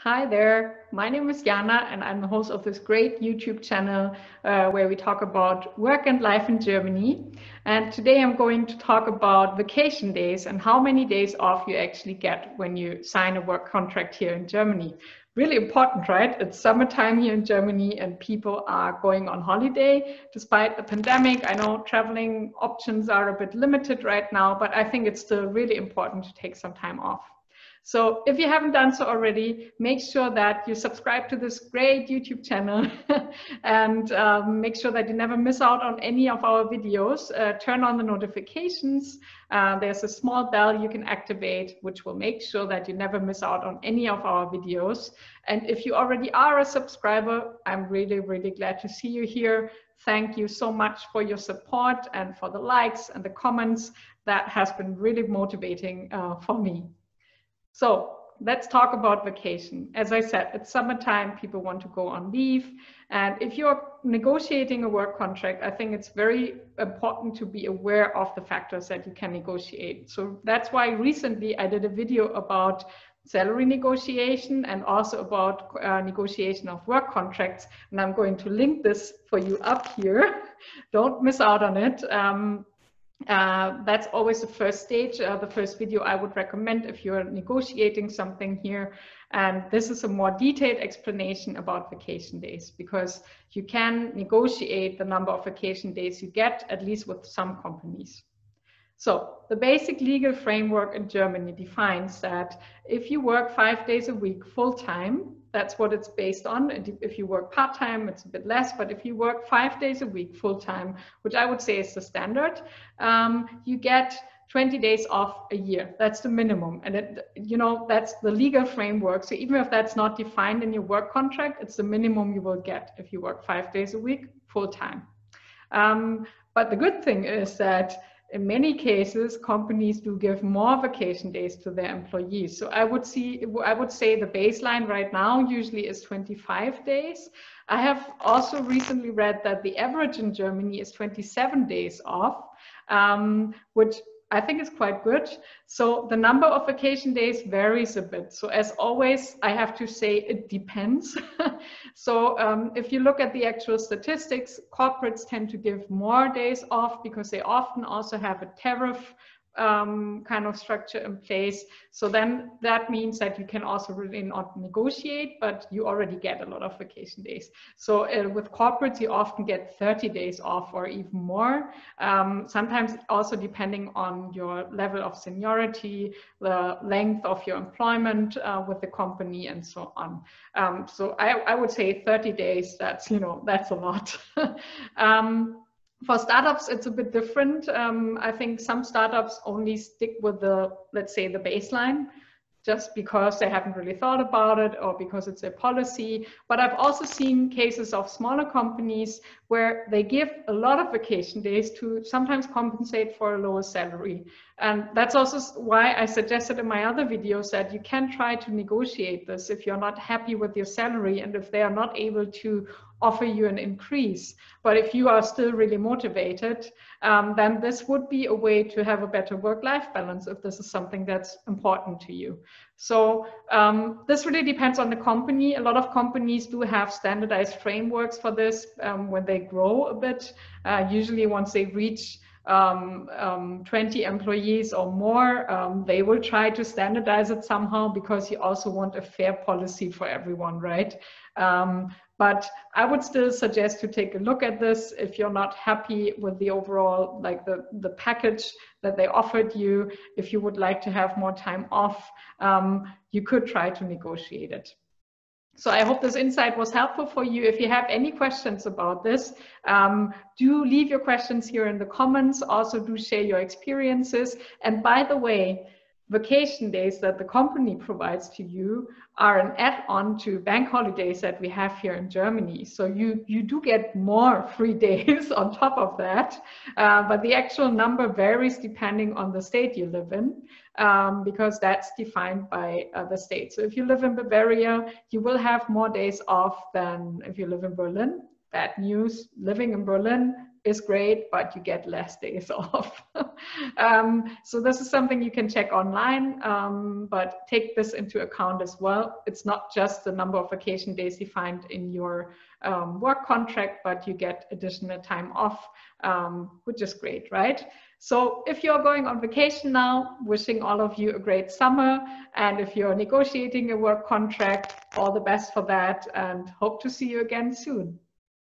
Hi there, my name is Jana and I'm the host of this great YouTube channel where we talk about work and life in Germany. And today I'm going to talk about vacation days and how many days off you actually get when you sign a work contract here in Germany. Really important, right? It's summertime here in Germany and people are going on holiday despite the pandemic. I know traveling options are a bit limited right now, but I think it's still really important to take some time off. So if you haven't done so already, make sure that you subscribe to this great YouTube channel and make sure that you never miss out on any of our videos. Turn on the notifications. There's a small bell you can activate, which will make sure that you never miss out on any of our videos. And if you already are a subscriber, I'm really, really glad to see you here. Thank you so much for your support and for the likes and the comments. That has been really motivating for me. So let's talk about vacation. As I said, it's summertime, people want to go on leave. And if you're negotiating a work contract, I think it's very important to be aware of the factors that you can negotiate. So that's why recently I did a video about salary negotiation and also about negotiation of work contracts. And I'm going to link this for you up here. Don't miss out on it. That's always the first stage, the first video I would recommend if you're negotiating something here. And this is a more detailed explanation about vacation days, because you can negotiate the number of vacation days you get, at least with some companies. So the basic legal framework in Germany defines that if you work 5 days a week full-time, that's what it's based on. If you work part-time, it's a bit less, but if you work 5 days a week full-time, which I would say is the standard, you get 20 days off a year. That's the minimum. And that's the legal framework. So even if that's not defined in your work contract, it's the minimum you will get if you work 5 days a week full-time. But the good thing is that in many cases, companies do give more vacation days to their employees. So I would say the baseline right now usually is 25 days. I have also recently read that the average in Germany is 27 days off, which I think is quite good. So the number of vacation days varies a bit. So as always, I have to say it depends. So if you look at the actual statistics, corporates tend to give more days off because they often also have a tariff kind of structure in place. So then that means that you can also really not negotiate, but you already get a lot of vacation days. So with corporates, you often get 30 days off or even more. Sometimes also depending on your level of seniority, the length of your employment with the company and so on. So I would say 30 days, that's a lot. For startups, it's a bit different. I think some startups only stick with let's say the baseline, just because they haven't really thought about it or because it's a policy. But I've also seen cases of smaller companies where they give a lot of vacation days to sometimes compensate for a lower salary. And that's also why I suggested in my other videos that you can try to negotiate this if you're not happy with your salary and if they are not able to offer you an increase. But if you are still really motivated, then this would be a way to have a better work-life balance if this is something that's important to you. So this really depends on the company. A lot of companies do have standardized frameworks for this when they grow a bit. Usually once they reach 20 employees or more, they will try to standardize it somehow, because you also want a fair policy for everyone, right? But I would still suggest to take a look at this if you're not happy with the overall, like the package that they offered you. If you would like to have more time off, you could try to negotiate it. So I hope this insight was helpful for you. If you have any questions about this, do leave your questions here in the comments. Also do share your experiences. And by the way, vacation days that the company provides to you are an add-on to bank holidays that we have here in Germany. So you do get more free days on top of that, but the actual number varies depending on the state you live in, because that's defined by the state. So if you live in Bavaria, you will have more days off than if you live in Berlin. Bad news, living in Berlin, is great, but you get less days off. So this is something you can check online, but take this into account as well. It's not just the number of vacation days you find in your work contract, but you get additional time off, which is great, right? So if you're going on vacation now, wishing all of you a great summer. And if you're negotiating a work contract, all the best for that, and hope to see you again soon.